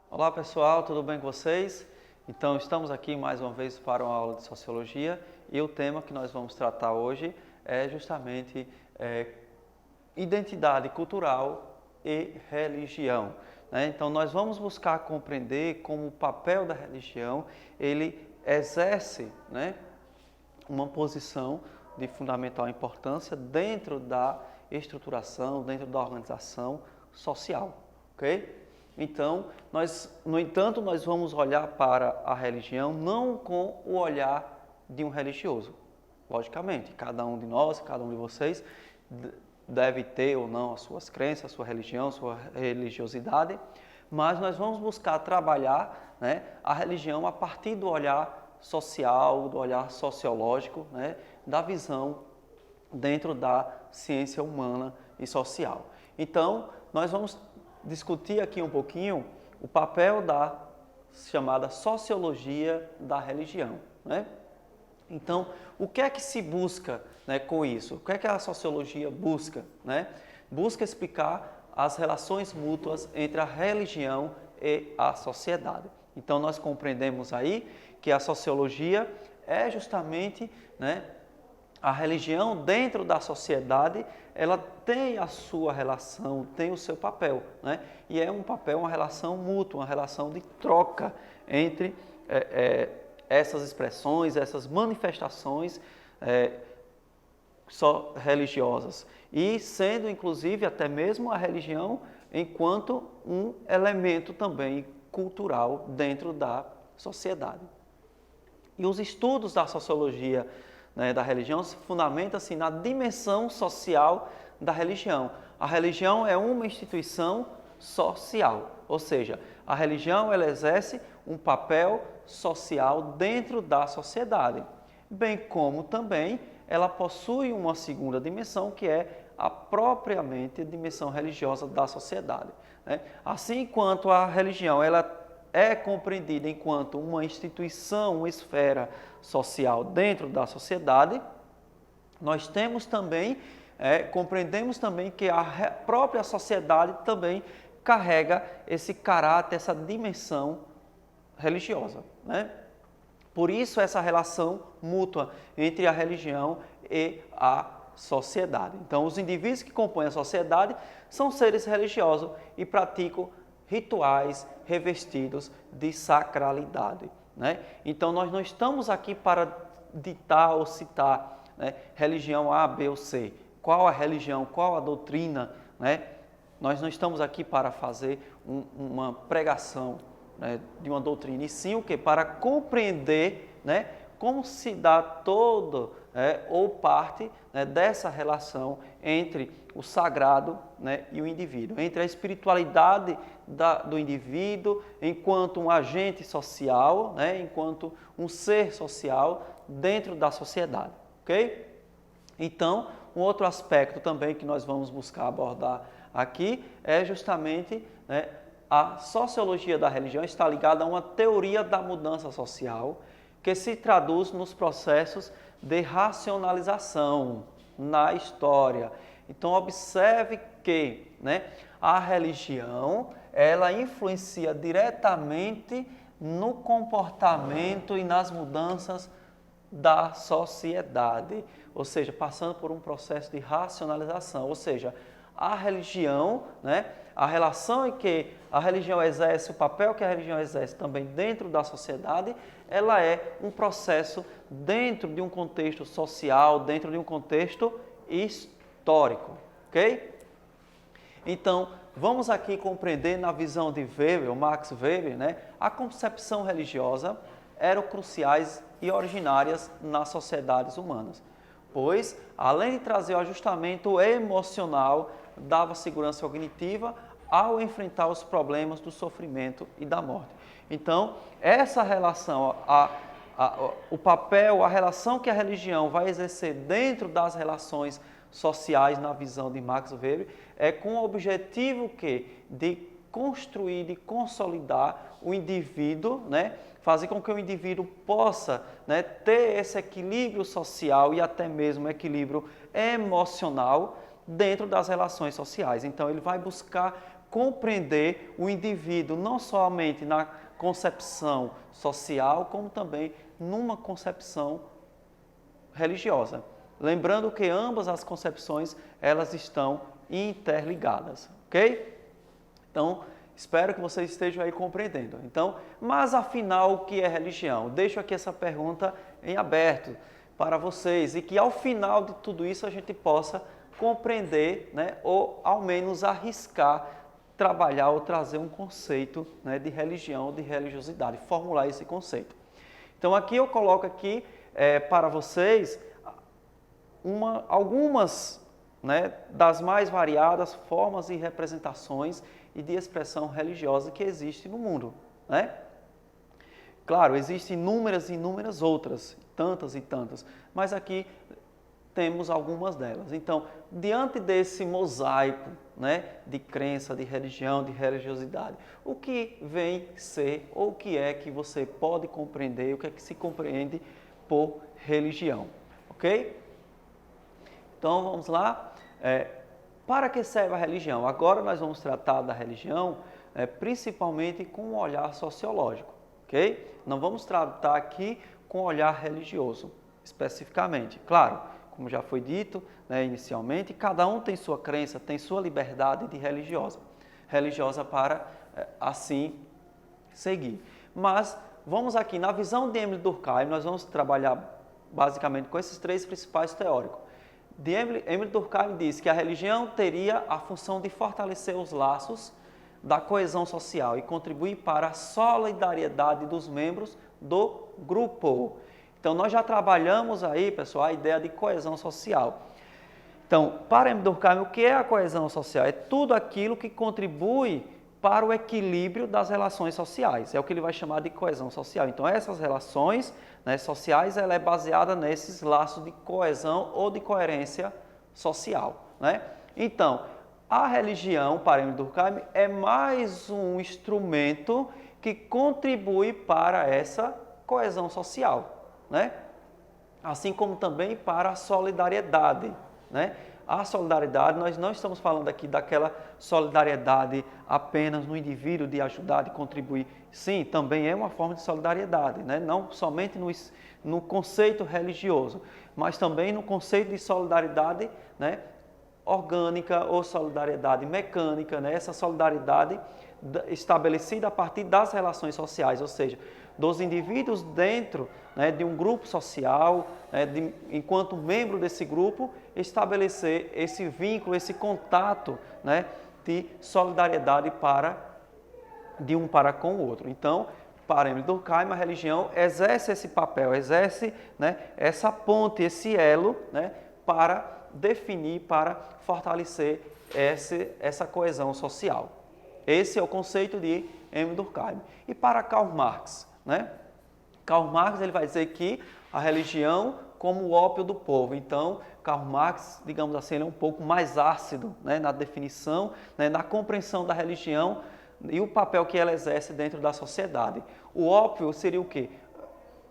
Olá pessoal, tudo bem com vocês? Então estamos aqui mais uma vez para uma aula de Sociologia e o tema que nós vamos tratar hoje é justamente identidade cultural e religião, né? Então nós vamos buscar compreender como o papel da religião ele exerce, né, uma posição de fundamental importância dentro da estruturação, dentro da organização social, ok? Então, no entanto, nós vamos olhar para a religião não com o olhar de um religioso. Logicamente, cada um de nós, cada um de vocês deve ter ou não as suas crenças, a sua religião, a sua religiosidade, mas nós vamos buscar trabalhar, né, a religião a partir do olhar social, do olhar sociológico, né, da visão dentro da ciência humana e social. Então, nós vamos discutir aqui um pouquinho o papel da chamada sociologia da religião, né? Então, o que é que se busca, né, com isso? O que é que a sociologia busca, né? Busca explicar as relações mútuas entre a religião e a sociedade. Então, nós compreendemos aí que a sociologia é justamente, né, a religião dentro da sociedade, ela tem a sua relação, tem o seu papel, né? E é um papel, uma relação mútua, uma relação de troca entre essas expressões, essas manifestações só religiosas. E sendo, inclusive, até mesmo a religião enquanto um elemento também cultural dentro da sociedade. E os estudos da sociologia, né, da religião se fundamenta assim, na dimensão social da religião. A religião é uma instituição social, ou seja, a religião ela exerce um papel social dentro da sociedade, bem como também ela possui uma segunda dimensão que é a propriamente dimensão religiosa da sociedade, né? Assim quanto a religião ela é compreendida enquanto uma instituição, uma esfera social dentro da sociedade, nós temos também, compreendemos também que a própria sociedade também carrega esse caráter, essa dimensão religiosa, né? Por isso essa relação mútua entre a religião e a sociedade. Então, os indivíduos que compõem a sociedade são seres religiosos e praticam rituais revestidos de sacralidade, né? Então, nós não estamos aqui para ditar ou citar, né, religião A, B ou C. Qual a religião, qual a doutrina, né? Nós não estamos aqui para fazer uma pregação, né, de uma doutrina, e sim o que? Para compreender, né, como se dá todo ou parte, né, dessa relação entre o sagrado, né, e o indivíduo, entre a espiritualidade do indivíduo enquanto um agente social, né, enquanto um ser social dentro da sociedade, ok? Então, um outro aspecto também que nós vamos buscar abordar aqui é justamente, né, a sociologia da religião está ligada a uma teoria da mudança social que se traduz nos processos de racionalização na história. Então, observe que, né, a religião ela influencia diretamente no comportamento e nas mudanças da sociedade, ou seja, passando por um processo de racionalização, ou seja, a religião, né, a relação em que a religião exerce, o papel que a religião exerce também dentro da sociedade, ela é um processo dentro de um contexto social, dentro de um contexto histórico, ok? Então, vamos aqui compreender na visão de Weber, Max Weber, né, a concepção religiosa eram cruciais e originárias nas sociedades humanas, pois, além de trazer o ajustamento emocional, dava segurança cognitiva ao enfrentar os problemas do sofrimento e da morte. Então, essa relação, o papel, a relação que a religião vai exercer dentro das relações sociais, na visão de Max Weber, é com o objetivo que? De construir, de consolidar o indivíduo, né, fazer com que o indivíduo possa, né, ter esse equilíbrio social e até mesmo equilíbrio emocional dentro das relações sociais. Então, ele vai buscar compreender o indivíduo não somente na concepção social, como também numa concepção religiosa. Lembrando que ambas as concepções, elas estão interligadas, ok? Então, espero que vocês estejam aí compreendendo. Então, mas afinal, o que é religião? Deixo aqui essa pergunta em aberto para vocês e que ao final de tudo isso a gente possa compreender, né, ou ao menos arriscar trabalhar ou trazer um conceito, né, de religião, de religiosidade, formular esse conceito. Então, aqui eu coloco aqui para vocês algumas, né, das mais variadas formas e representações e de expressão religiosa que existe no mundo, né? Claro, existem inúmeras outras, tantas e tantas, mas aqui temos algumas delas. Então, diante desse mosaico, né, de crença, de religião, de religiosidade, o que vem ser, ou o que é que você pode compreender, o que é que se compreende por religião, ok? Então, vamos lá. Para que serve a religião? Agora nós vamos tratar da religião principalmente com um olhar sociológico, ok? Não vamos tratar aqui com um olhar religioso, especificamente. Claro, como já foi dito, né, inicialmente, cada um tem sua crença, tem sua liberdade de religiosa para assim seguir. Mas vamos aqui, na visão de Émile Durkheim, nós vamos trabalhar basicamente com esses três principais teóricos. Émile Durkheim diz que a religião teria a função de fortalecer os laços da coesão social e contribuir para a solidariedade dos membros do grupo. Então, nós já trabalhamos aí, pessoal, a ideia de coesão social. Então, para Émile Durkheim, o que é a coesão social? É tudo aquilo que contribui para o equilíbrio das relações sociais. É o que ele vai chamar de coesão social. Então, essas relações, né, sociais, ela é baseada nesses laços de coesão ou de coerência social, né? Então, a religião, para Émile Durkheim, é mais um instrumento que contribui para essa coesão social, né? Assim como também para a solidariedade, né? A solidariedade, nós não estamos falando aqui daquela solidariedade apenas no indivíduo de ajudar, de contribuir. Sim, também é uma forma de solidariedade, né? Não somente no conceito religioso, mas também no conceito de solidariedade, né, orgânica ou solidariedade mecânica, né? Essa solidariedade estabelecida a partir das relações sociais, ou seja, dos indivíduos dentro, né, de um grupo social, né, enquanto membro desse grupo, estabelecer esse vínculo, esse contato, né, de solidariedade de um para com o outro. Então, para Émile Durkheim, a religião exerce esse papel, exerce, né, essa ponte, esse elo, né, para definir, para fortalecer essa coesão social. Esse é o conceito de Émile Durkheim. E para Karl Marx, né? Karl Marx ele vai dizer que a religião como o ópio do povo. Então, Karl Marx, digamos assim, ele é um pouco mais ácido, né, na definição, né, na compreensão da religião e o papel que ela exerce dentro da sociedade. O ópio seria o quê?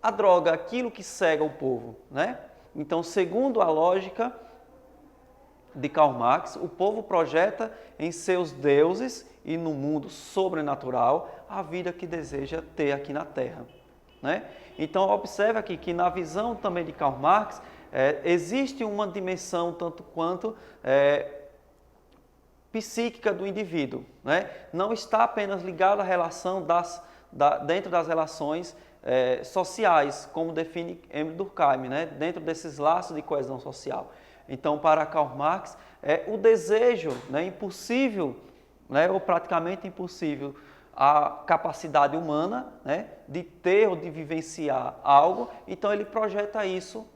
A droga, aquilo que cega o povo, né? Então, segundo a lógica de Karl Marx, o povo projeta em seus deuses e no mundo sobrenatural a vida que deseja ter aqui na Terra, né? Então, observe aqui que na visão também de Karl Marx, existe uma dimensão tanto quanto psíquica do indivíduo, né? Não está apenas ligado à relação dentro das relações sociais, como define Émile Durkheim, né? Dentro desses laços de coesão social. Então, para Karl Marx, o desejo, né, impossível, né, ou praticamente impossível, a capacidade humana, né, de ter ou de vivenciar algo, então ele projeta isso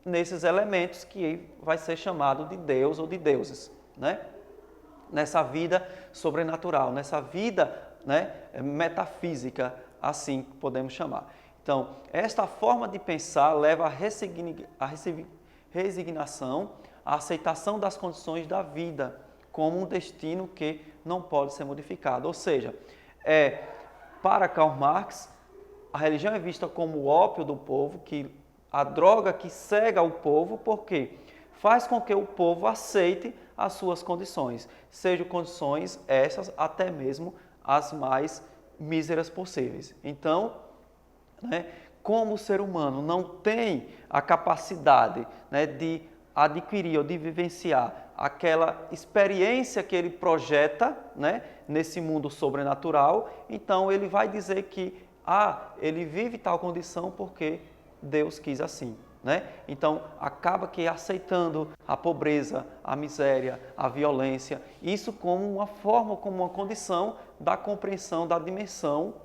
nesses elementos que vai ser chamado de Deus ou de deuses, né? Nessa vida sobrenatural, nessa vida, né, metafísica, assim podemos chamar. Então, esta forma de pensar leva à resignação, à aceitação das condições da vida como um destino que não pode ser modificado. Ou seja, para Karl Marx, a religião é vista como o ópio do povo, a droga que cega o povo, porque faz com que o povo aceite as suas condições, sejam condições essas até mesmo as mais míseras possíveis. Então, né, como o ser humano não tem a capacidade, né, de adquirir ou de vivenciar aquela experiência que ele projeta, né, nesse mundo sobrenatural, então ele vai dizer que ele vive tal condição porque Deus quis assim. Né? Então, acaba que aceitando a pobreza, a miséria, a violência, isso como uma forma, como uma condição da compreensão da dimensão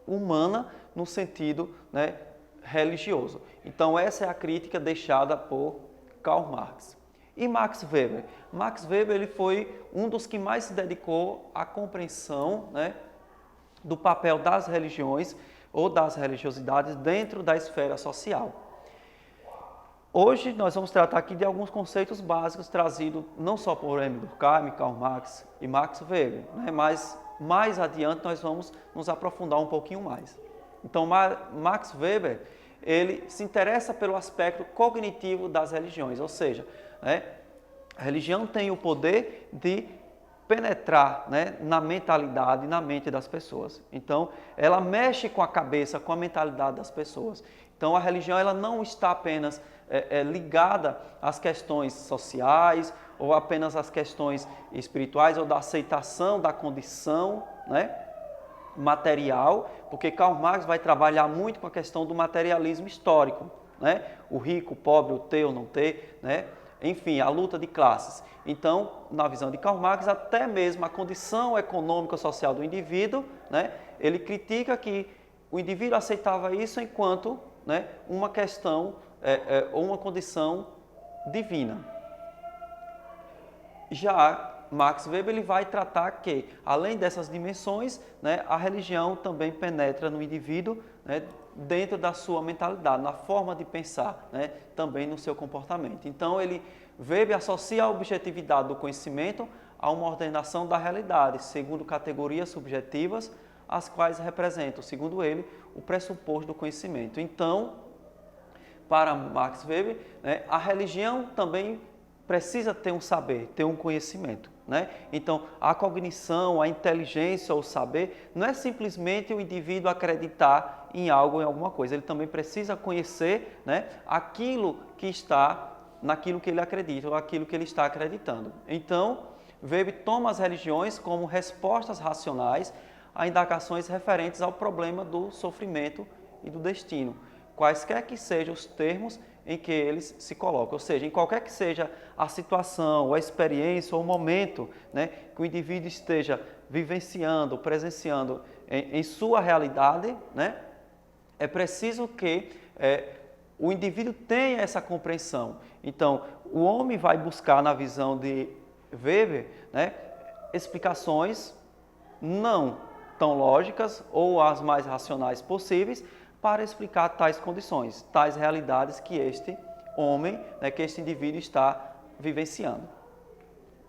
humana no sentido, né, religioso. Então, essa é a crítica deixada por Karl Marx. E Max Weber? Max Weber ele foi um dos que mais se dedicou à compreensão, né, do papel das religiões ou das religiosidades dentro da esfera social. Hoje nós vamos tratar aqui de alguns conceitos básicos trazidos não só por Emile Durkheim, Karl Marx e Max Weber, né, mas mais adiante nós vamos nos aprofundar um pouquinho mais. Então, Max Weber, ele se interessa pelo aspecto cognitivo das religiões, ou seja, né, a religião tem o poder de penetrar, né, na mentalidade, na mente das pessoas. Então, ela mexe com a cabeça, com a mentalidade das pessoas. Então, a religião ela não está apenas ligada às questões sociais ou apenas às questões espirituais ou da aceitação da condição, né, material, porque Karl Marx vai trabalhar muito com a questão do materialismo histórico, né, o rico, o pobre, o ter ou não ter, né, enfim, a luta de classes. Então, na visão de Karl Marx, até mesmo a condição econômica social do indivíduo, né, ele critica que o indivíduo aceitava isso enquanto, né, uma questão ou uma condição divina. Já Max Weber ele vai tratar que, além dessas dimensões, né, a religião também penetra no indivíduo, né, dentro da sua mentalidade, na forma de pensar, né, também no seu comportamento. Então, Weber associa a objetividade do conhecimento a uma ordenação da realidade, segundo categorias subjetivas, as quais representam, segundo ele, o pressuposto do conhecimento. Então, para Max Weber, né, a religião também precisa ter um saber, ter um conhecimento. Né? Então, a cognição, a inteligência, o saber, não é simplesmente o indivíduo acreditar em algo, em alguma coisa. Ele também precisa conhecer, né, aquilo que está, naquilo que ele acredita, ou aquilo que ele está acreditando. Então, Weber toma as religiões como respostas racionais a indagações referentes ao problema do sofrimento e do destino, quaisquer que sejam os termos em que eles se colocam, ou seja, em qualquer que seja a situação, a experiência ou o momento, né, que o indivíduo esteja vivenciando, presenciando em sua realidade, né, é preciso que o indivíduo tenha essa compreensão. Então, o homem vai buscar, na visão de Weber, né, explicações não tão lógicas ou as mais racionais possíveis para explicar tais condições, tais realidades que este homem, né, que este indivíduo está vivenciando.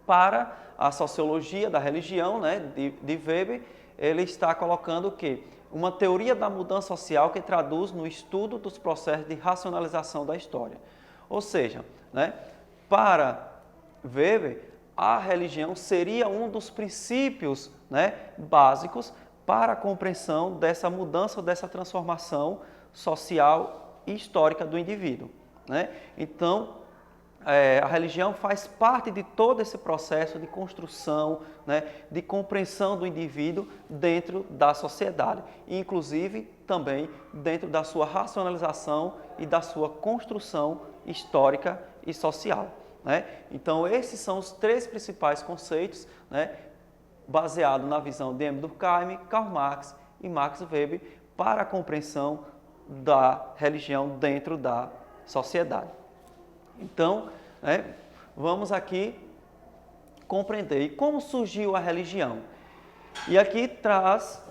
Para a sociologia da religião, né, de Weber, ele está colocando o quê? Uma teoria da mudança social que traduz no estudo dos processos de racionalização da história. Ou seja, né, para Weber, a religião seria um dos princípios, né, básicos para a compreensão dessa mudança, dessa transformação social e histórica do indivíduo. Né? Então, a religião faz parte de todo esse processo de construção, né, de compreensão do indivíduo dentro da sociedade, inclusive também dentro da sua racionalização e da sua construção histórica e social. Né? Então, esses são os três principais conceitos, né, baseado na visão de Emile Durkheim, Karl Marx e Max Weber para a compreensão da religião dentro da sociedade. Então, né, vamos aqui compreender e como surgiu a religião. E aqui traz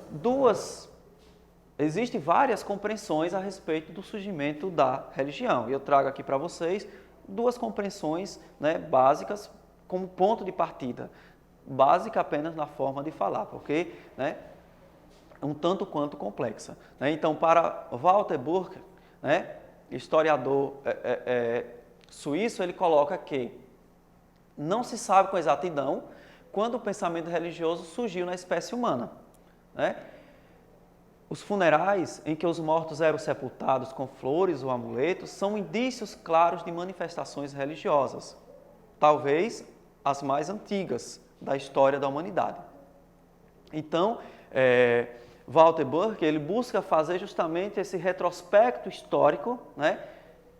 existem várias compreensões a respeito do surgimento da religião. E eu trago aqui para vocês duas compreensões, né, básicas como ponto de partida. Básica apenas na forma de falar, porque, né, um tanto quanto complexa, né? Então, para Walter Burke, né, historiador suíço, ele coloca que não se sabe com exatidão quando o pensamento religioso surgiu na espécie humana, né? Os funerais em que os mortos eram sepultados com flores ou amuletos são indícios claros de manifestações religiosas, talvez as mais antigas da história da humanidade. Então, Walter Burke, ele busca fazer justamente esse retrospecto histórico, né,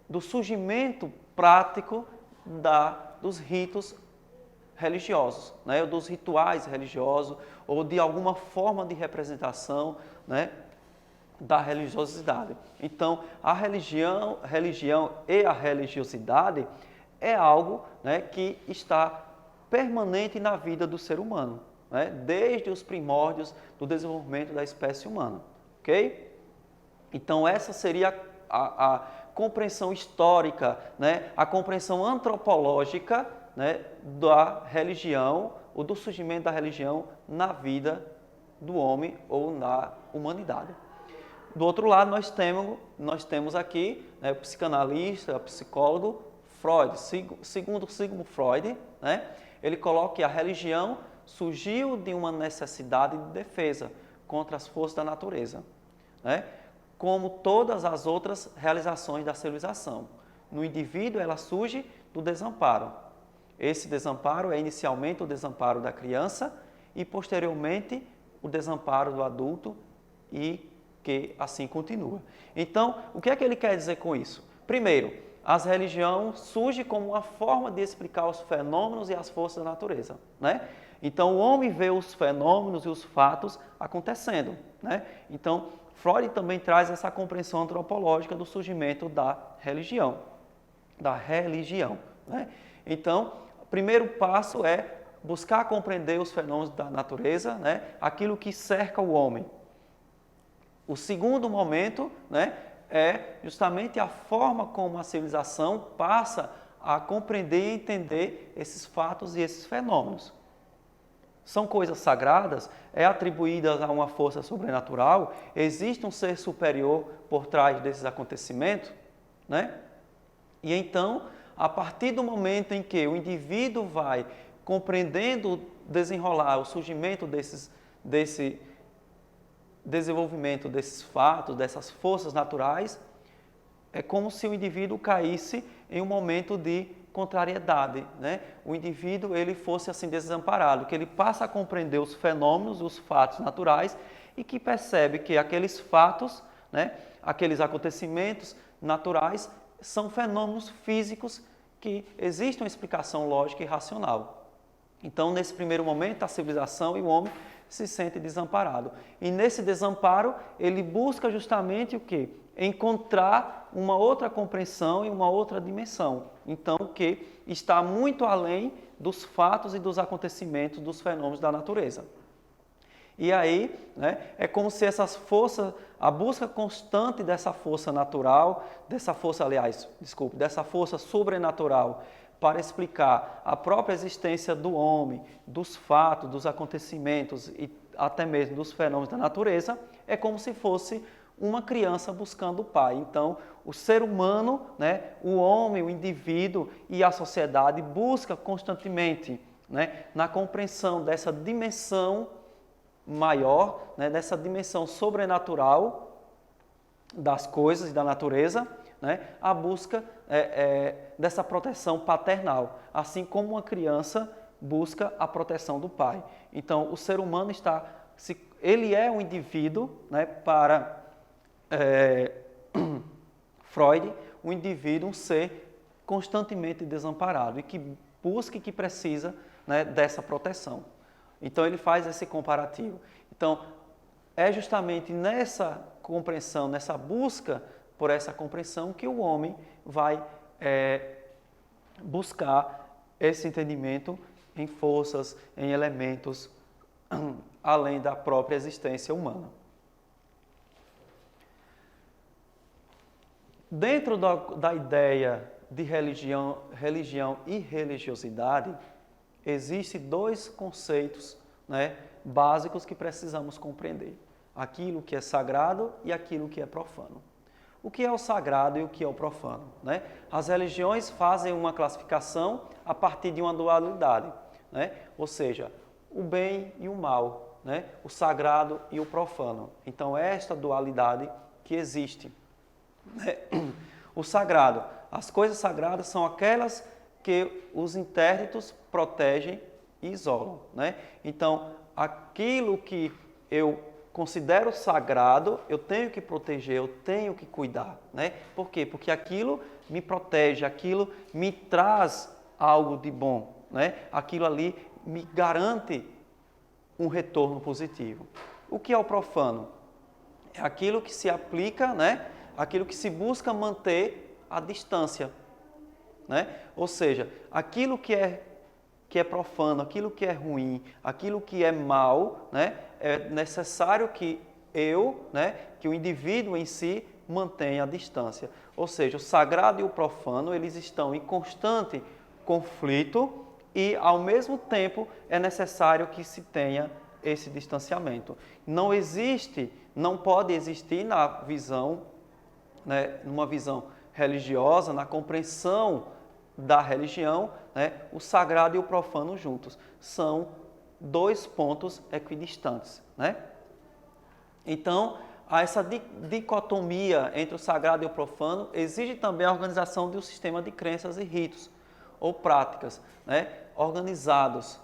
do surgimento prático dos ritos religiosos, né, ou dos rituais religiosos, ou de alguma forma de representação, né, da religiosidade. Então, a religião e a religiosidade é algo, né, que está permanente na vida do ser humano, né, desde os primórdios do desenvolvimento da espécie humana, ok? Então, essa seria a compreensão histórica, né, a compreensão antropológica, né, da religião ou do surgimento da religião na vida do homem ou na humanidade. Do outro lado, nós temos aqui, né, o psicanalista, o psicólogo Freud. Segundo Sigmund Freud, né, ele coloca que a religião surgiu de uma necessidade de defesa contra as forças da natureza, né, como todas as outras realizações da civilização. No indivíduo, ela surge do desamparo. Esse desamparo é inicialmente o desamparo da criança e, posteriormente, o desamparo do adulto e que assim continua. Então, o que é que ele quer dizer com isso? Primeiro, as religiões surgem como uma forma de explicar os fenômenos e as forças da natureza, né? Então, o homem vê os fenômenos e os fatos acontecendo, né? Então, Freud também traz essa compreensão antropológica do surgimento da religião, né? Então, o primeiro passo é buscar compreender os fenômenos da natureza, né? Aquilo que cerca o homem. O segundo momento, né, é justamente a forma como a civilização passa a compreender e entender esses fatos e esses fenômenos. São coisas sagradas, é atribuídas a uma força sobrenatural, existe um ser superior por trás desses acontecimentos, né? E então, a partir do momento em que o indivíduo vai compreendendo desenrolar o surgimento desse desenvolvimento desses fatos, dessas forças naturais, é como se o indivíduo caísse em um momento de contrariedade, né? O indivíduo ele fosse assim desamparado, que ele passa a compreender os fenômenos, os fatos naturais e que percebe que aqueles fatos, né, aqueles acontecimentos naturais são fenômenos físicos que existe uma explicação lógica e racional. Então, nesse primeiro momento, a civilização e o homem se sente desamparado. E nesse desamparo, ele busca justamente o quê? Encontrar uma outra compreensão e uma outra dimensão. Então, que está muito além dos fatos e dos acontecimentos, dos fenômenos da natureza. E aí, né, é como se essas forças, a busca constante dessa força natural, dessa força sobrenatural, para explicar a própria existência do homem, dos fatos, dos acontecimentos e até mesmo dos fenômenos da natureza, é como se fosse uma criança buscando o pai. Então, o ser humano, né, o homem, o indivíduo e a sociedade busca constantemente, né, na compreensão dessa dimensão maior, né, dessa dimensão sobrenatural das coisas e da natureza, né, a busca dessa proteção paternal, assim como uma criança busca a proteção do pai. Então, o ser humano ele é um indivíduo, né, para Freud, um indivíduo, um ser constantemente desamparado e que busca e que precisa, né, dessa proteção. Então, ele faz esse comparativo. Então, é justamente nessa compreensão, nessa busca por essa compreensão que o homem vai buscar esse entendimento em forças, em elementos, além da própria existência humana. Dentro da ideia de religião e religiosidade, existem dois conceitos, né, básicos que precisamos compreender. aquilo que é sagrado e aquilo que é profano. O que é o sagrado e o que é o profano, né? As religiões fazem uma classificação a partir de uma dualidade, né? Ou seja, o bem e o mal, né? O sagrado e o profano. Então, é esta dualidade que existe, né? O sagrado, as coisas sagradas são aquelas que os intérditos protegem e isolam, né? Então, aquilo que eu considero sagrado, eu tenho que proteger, eu tenho que cuidar, né? Por quê? Porque aquilo me protege, aquilo me traz algo de bom, né? Aquilo ali me garante um retorno positivo. O que é o profano? É aquilo que se aplica, né? Aquilo que se busca manter a distância, né? Ou seja, aquilo que é profano, aquilo que é ruim, aquilo que é mal, né? É necessário que que o indivíduo em si mantenha a distância. Ou seja, o sagrado e o profano, eles estão em constante conflito e, ao mesmo tempo, é necessário que se tenha esse distanciamento. Não pode existir na visão, né, numa visão religiosa, na compreensão da religião, né, o sagrado e o profano juntos. São dois pontos equidistantes, né? Então, essa dicotomia entre o sagrado e o profano exige também a organização de um sistema de crenças e ritos ou práticas, né, organizados.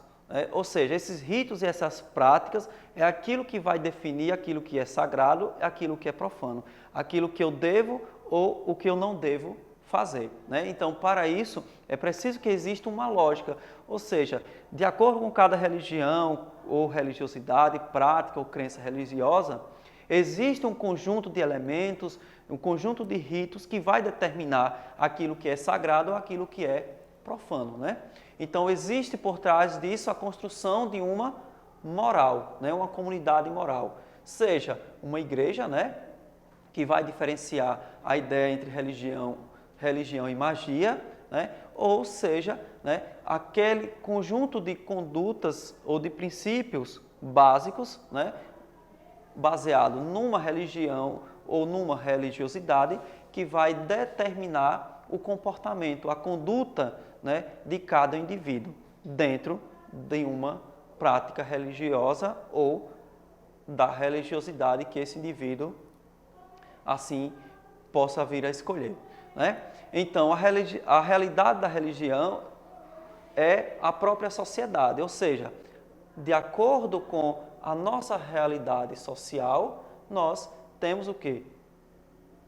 Ou seja, esses ritos e essas práticas é aquilo que vai definir aquilo que é sagrado e aquilo que é profano, aquilo que eu devo ou o que eu não devo fazer, né? Então, para isso, é preciso que exista uma lógica, ou seja, de acordo com cada religião ou religiosidade, prática ou crença religiosa, existe um conjunto de elementos, um conjunto de ritos que vai determinar aquilo que é sagrado ou aquilo que é profano, né? Então, existe por trás disso a construção de uma moral, né? Uma comunidade moral, seja uma igreja, né? Que vai diferenciar a ideia entre religião e magia, né? Ou seja, né, aquele conjunto de condutas ou de princípios básicos, né, baseado numa religião ou numa religiosidade que vai determinar o comportamento, a conduta, né, de cada indivíduo dentro de uma prática religiosa ou da religiosidade que esse indivíduo assim possa vir a escolher, né? Então, a realidade da religião é a própria sociedade, ou seja, de acordo com a nossa realidade social, nós temos o quê?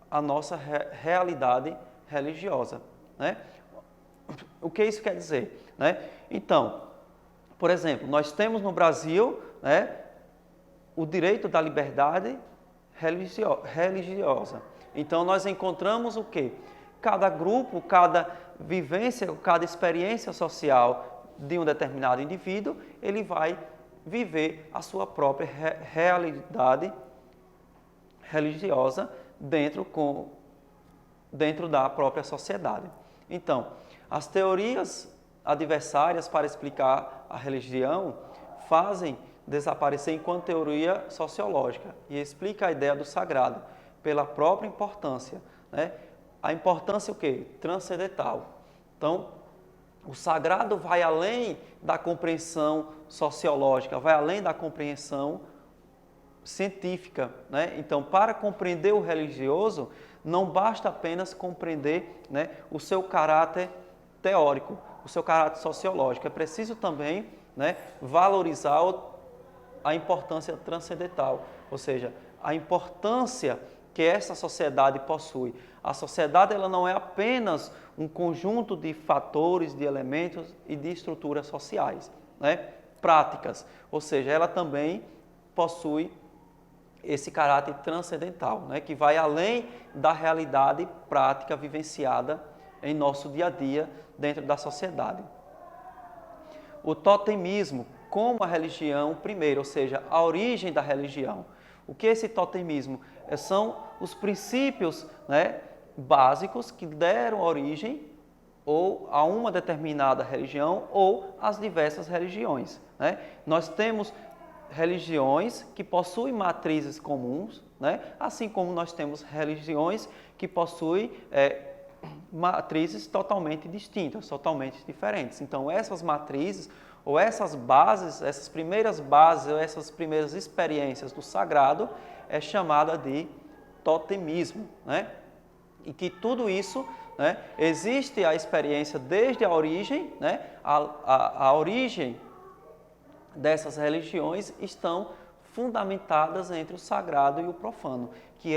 A nossa realidade religiosa, né? O que isso quer dizer, né? Então, por exemplo, nós temos no Brasil, né, o direito da liberdade religiosa. Então, nós encontramos o quê? Cada grupo, cada vivência, cada experiência social de um determinado indivíduo, ele vai viver a sua própria realidade religiosa dentro da própria sociedade. Então, as teorias adversárias para explicar a religião fazem desaparecer enquanto teoria sociológica e explica a ideia do sagrado pela própria importância, né? A importância o quê? Transcendental. Então, o sagrado vai além da compreensão sociológica, vai além da compreensão científica, né? Então, para compreender o religioso, não basta apenas compreender, né, o seu caráter teórico, o seu caráter sociológico. É preciso também, né, valorizar a importância transcendental, ou seja, a importância que essa sociedade possui. A sociedade ela não é apenas um conjunto de fatores, de elementos e de estruturas sociais, né, práticas, ou seja, ela também possui esse caráter transcendental, né, que vai além da realidade prática vivenciada em nosso dia a dia dentro da sociedade. O totemismo como a religião primeiro, ou seja, a origem da religião. O que é esse totemismo? São os princípios, né, básicos que deram origem ou a uma determinada religião ou às diversas religiões, né? Nós temos religiões que possuem matrizes comuns, né? Assim como nós temos religiões que possuem matrizes totalmente distintas, totalmente diferentes. Então, essas matrizes ou essas bases, essas primeiras bases ou essas primeiras experiências do sagrado é chamada de totemismo, né? E que tudo isso, né, existe a experiência desde a origem, né? A origem dessas religiões estão fundamentadas entre o sagrado e o profano, que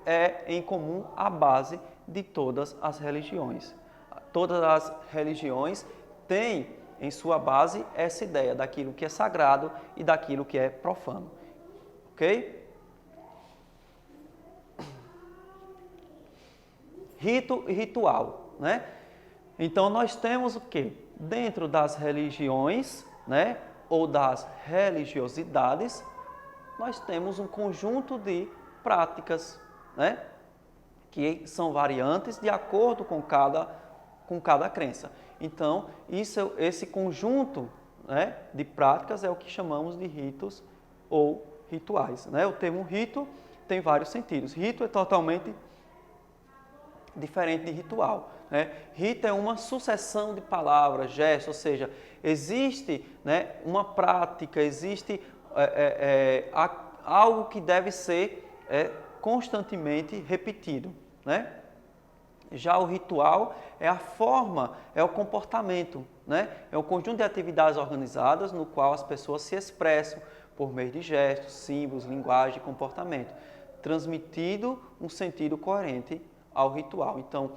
é em comum a base de todas as religiões. Todas as religiões têm em sua base essa ideia daquilo que é sagrado e daquilo que é profano. Ok? Rito e ritual, né? Então nós temos o quê? Dentro das religiões, né, ou das religiosidades, nós temos um conjunto de práticas, né, que são variantes de acordo com cada crença. Então, esse conjunto, né, de práticas é o que chamamos de ritos ou rituais, né? O termo rito tem vários sentidos. Rito é totalmente diferente de ritual, né? Rito é uma sucessão de palavras, gestos, ou seja, existe, né, uma prática, existe algo que deve ser constantemente repetido, né? Já o ritual é a forma, é o comportamento, né? É um conjunto de atividades organizadas no qual as pessoas se expressam por meio de gestos, símbolos, linguagem e comportamento, transmitido um sentido coerente ao ritual. Então,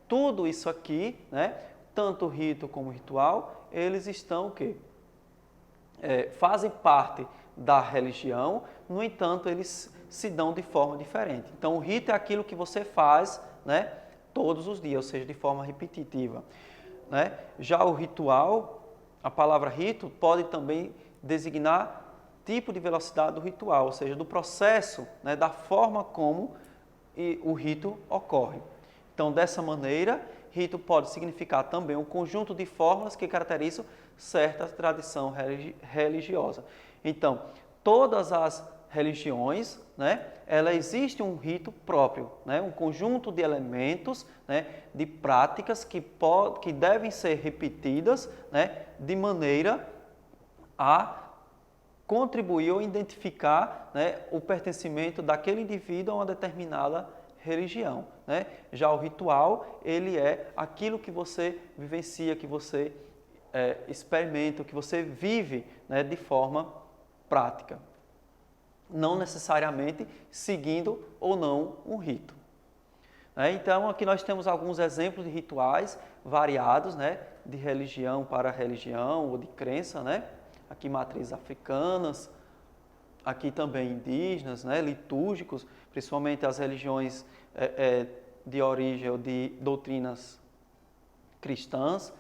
tudo isso aqui, né, tanto o rito como o ritual, eles estão o quê? Fazem parte da religião, no entanto, eles se dão de forma diferente. Então, o rito é aquilo que você faz, né, todos os dias, ou seja, de forma repetitiva, né? Já o ritual, a palavra rito pode também designar tipo de velocidade do ritual, ou seja, do processo, né, da forma como o rito ocorre. Então, dessa maneira, rito pode significar também um conjunto de fórmulas que caracterizam certa tradição religiosa. Então, todas as religiões, né, existe um rito próprio, né, um conjunto de elementos, né, de práticas que devem ser repetidas, né, de maneira a contribuir ou identificar, né, o pertencimento daquele indivíduo a uma determinada religião, né? Já o ritual, ele é aquilo que você vivencia, que você experimenta, que você vive, né, de forma prática, não necessariamente seguindo ou não um rito. Então, aqui nós temos alguns exemplos de rituais variados, né, de religião para religião ou de crença, né? Aqui matrizes africanas, aqui também indígenas, né, litúrgicos, principalmente as religiões de origem ou de doutrinas cristãs,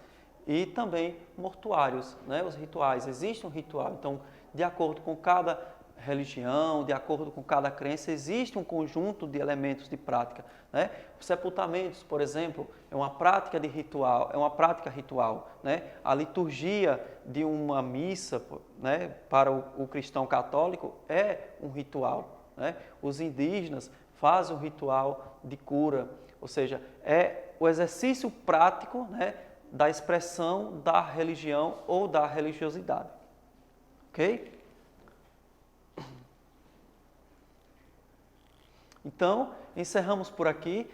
e também mortuários, né, os rituais. Existe um ritual, então, de acordo com cada religião, de acordo com cada crença, existe um conjunto de elementos de prática, né? Os sepultamentos, por exemplo, é uma prática de ritual, é uma prática ritual, né? A liturgia de uma missa, né, para o cristão católico é um ritual, né? Os indígenas fazem um ritual de cura, ou seja, é o exercício prático, né, da expressão da religião ou da religiosidade. Ok? Então, encerramos por aqui.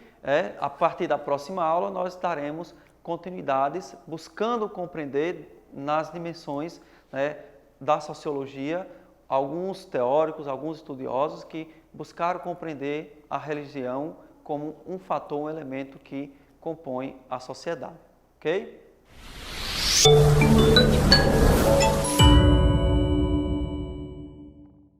A partir da próxima aula, nós daremos continuidades buscando compreender nas dimensões, né, da sociologia, alguns teóricos, alguns estudiosos que buscaram compreender a religião como um fator, um elemento que compõe a sociedade. Ok?